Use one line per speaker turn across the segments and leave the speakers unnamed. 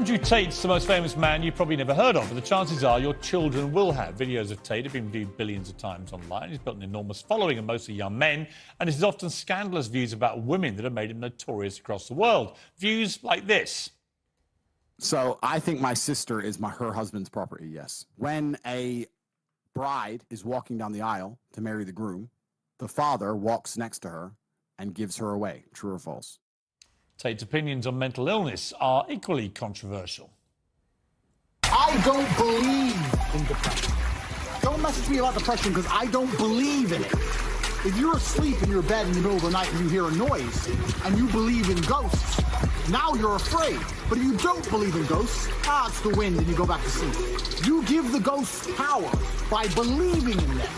Andrew Tate's the most famous man you've probably never heard of, but the chances are your children will have. Videos of Tate have been viewed billions of times online. He's built an enormous following of mostly young men, and his often scandalous views about women that have made him notorious across the world. Views like this.
So I think my sister is her husband's property, yes. When a bride is walking down the aisle to marry the groom, the father walks next to her and gives her away. True or false?
Tate's opinions on mental illness are equally controversial.
I don't believe in depression. Don't message me about depression because I don't believe in it. If you're asleep in your bed in the middle of the night and you hear a noise and you believe in ghosts, now you're afraid. But if you don't believe in ghosts, it's the wind and you go back to sleep. You give the ghosts power by believing in them.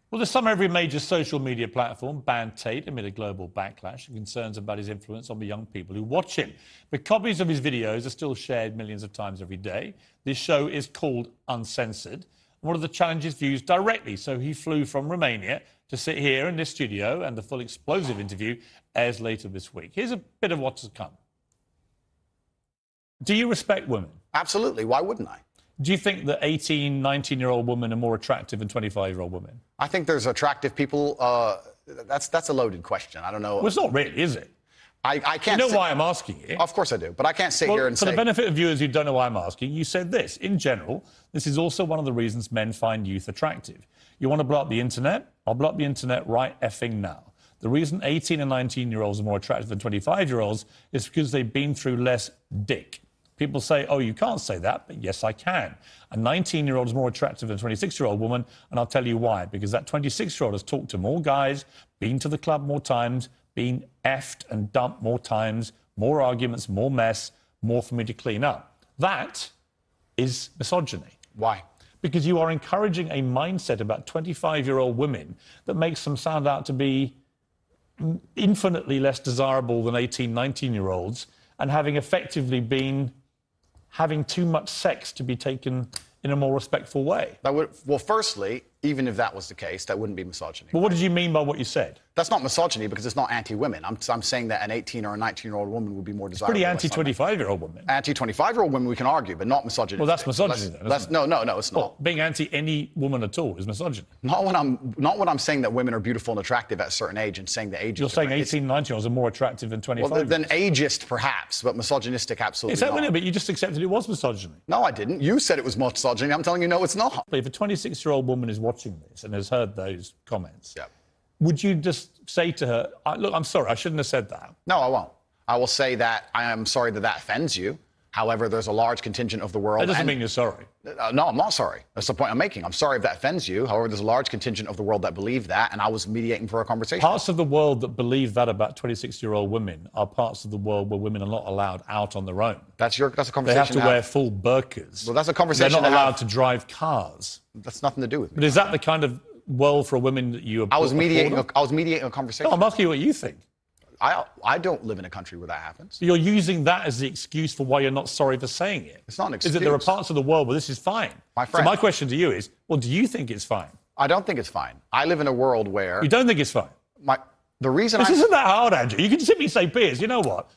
Well, this summer, every major social media platform banned Tate amid a global backlash and concerns about his influence on the young people who watch him. But copies of his videos are still shared millions of times every day. This show is called Uncensored. One of the challenges views directly, so he flew from Romania to sit here in this studio, and the full explosive interview airs later this week. Here's a bit of what's to come. Do you respect women?
Absolutely. Why wouldn't I?
Do you think that 18, 19-year-old women are more attractive than 25-year-old women?
I think there's attractive people. That's a loaded question. I don't know.
Well, it's not really, is it?
I can't.
You know why I'm asking you?
Of course I do, but I can't sit here and
say... For the benefit of viewers who don't know why I'm asking, you said this. In general, this is also one of the reasons men find youth attractive. You want to blow up the internet? I'll blow up the internet right effing now. The reason 18 and 19-year-olds are more attractive than 25-year-olds is because they've been through less dick. People say, oh, you can't say that, but yes, I can. A 19-year-old is more attractive than a 26-year-old woman, and I'll tell you why. Because that 26-year-old has talked to more guys, been to the club more times, been effed and dumped more times, more arguments, more mess, more for me to clean up. That is misogyny.
Why?
Because you are encouraging a mindset about 25-year-old women that makes them sound out to be infinitely less desirable than 18, 19-year-olds, and having effectively been having too much sex to be taken in a more respectful way.
Well, firstly, even if that was the case, that wouldn't be misogyny.
Well, what did you mean by what you said?
That's not misogyny because it's not anti-women. I'm saying that an 18 or a 19-year-old woman would be more desirable.
It's pretty anti-25-year-old women.
Anti-25-year-old women we can argue, but not misogyny.
Well, that's misogyny then, isn't it?
No, it's not.
Well, being anti any woman at all is misogyny.
Not when I'm saying that women are beautiful and attractive at a certain age and saying the age.
You're saying 18, 19-year-olds are more attractive than 25.
Well, than ageist, perhaps, but misogynistic, absolutely
is that
not.
But you just accepted it was misogyny.
No, I didn't. You said it was misogyny. I'm telling you, no, it's not.
If a 26-year-old woman is watching this and has heard those comments,
yeah,
would you just say to her, look, I'm sorry, I shouldn't have said that?
No, I won't. I will say that I am sorry that that offends you. However, there's a large contingent of the world...
That doesn't mean you're sorry.
No, I'm not sorry. That's the point I'm making. I'm sorry if that offends you. However, there's a large contingent of the world that believe that, and I was mediating for a conversation.
Parts of the world that believe that about 26-year-old women are parts of the world where women are not allowed out on their own.
That's a conversation.
They have to wear full burqas.
Well, that's a conversation.
They're not allowed to drive cars.
That's nothing to do with me.
But is that the kind of world for women that you...
I was mediating a conversation.
No, I'm asking you what you think.
I don't live in a country where that happens.
You're using that as the excuse for why you're not sorry for saying it.
It's not an excuse.
Is that there are parts of the world where this is fine?
My friend.
So my question to you is, well, do you think it's fine?
I don't think it's fine. I live in a world where...
You don't think it's fine?
The reason
This isn't that hard, Andrew. You can simply say, Piers, you know what?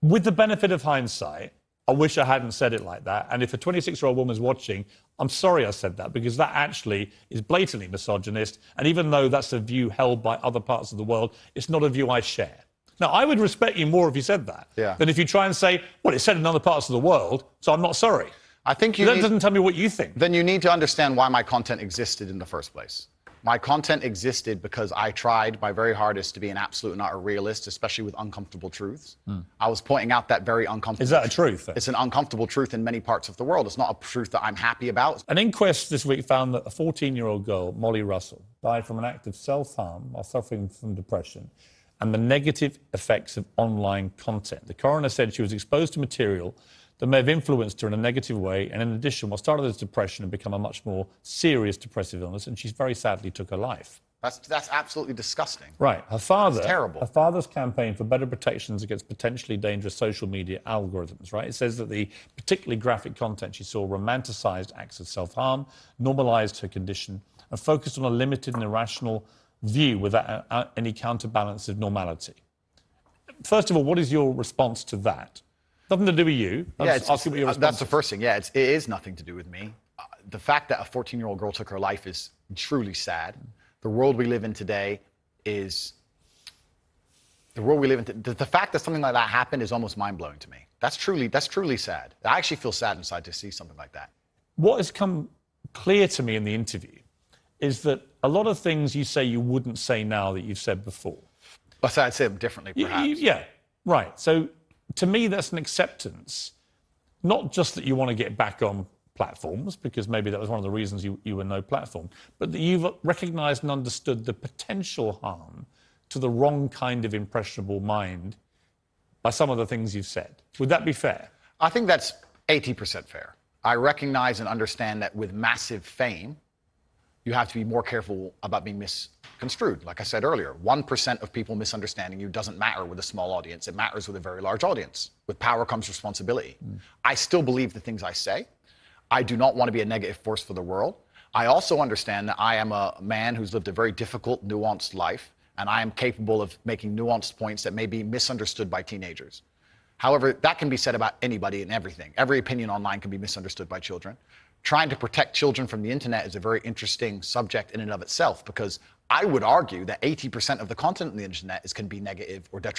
With the benefit of hindsight, I wish I hadn't said it like that. And if a 26-year-old woman's watching, I'm sorry I said that, because that actually is blatantly misogynist. And even though that's a view held by other parts of the world, it's not a view I share. Now, I would respect you more if you said that than if you try and say, well, it's said in other parts of the world, so I'm not sorry.
I think
that doesn't tell me what you think.
Then you need to understand why my content existed in the first place. My content existed because I tried my very hardest to be an absolute and utter realist, especially with uncomfortable truths. I was pointing out that very uncomfortable...
Is that a truth, then?
It's an uncomfortable truth in many parts of the world. It's not a truth that I'm happy about.
An inquest this week found that a 14-year-old girl, Molly Russell, died from an act of self-harm while suffering from depression and the negative effects of online content. The coroner said she was exposed to material that may have influenced her in a negative way, and in addition, what started as depression had become a much more serious depressive illness, and she very sadly took her life.
That's absolutely disgusting.
Right. Her father...
That's terrible.
Her father's campaign for better protections against potentially dangerous social media algorithms, right? It says that the particularly graphic content she saw romanticised acts of self-harm, normalised her condition, and focused on a limited and irrational view without any counterbalance of normality. First of all, what is your response to that? Nothing to do with you.
Yeah,
Asking what your response
that's the
is.
first thing. Yeah, it is nothing to do with me. The fact that a 14-year-old girl took her life is truly sad. The world we live in today is the world we live in. The fact that something like that happened is almost mind-blowing to me. That's truly sad. I actually feel sad inside to see something like that.
What has come clear to me in the interview is that a lot of things you say you wouldn't say now that you've said before.
I'd say them differently, perhaps.
Yeah, right. So to me, that's an acceptance, not just that you want to get back on platforms, because maybe that was one of the reasons you were no platform, but that you've recognised and understood the potential harm to the wrong kind of impressionable mind by some of the things you've said. Would that be fair?
I think that's 80% fair. I recognize and understand that with massive fame, you have to be more careful about being misconstrued. Like I said earlier, 1% of people misunderstanding you doesn't matter with a small audience. It matters with a very large audience. With power comes responsibility. I still believe the things I say. I do not want to be a negative force for the world. I also understand that I am a man who's lived a very difficult, nuanced life, and I am capable of making nuanced points that may be misunderstood by teenagers. However, that can be said about anybody and everything. Every opinion online can be misunderstood by children. Trying to protect children from the internet is a very interesting subject in and of itself, because I would argue that 80% of the content on the internet can be negative or detrimental.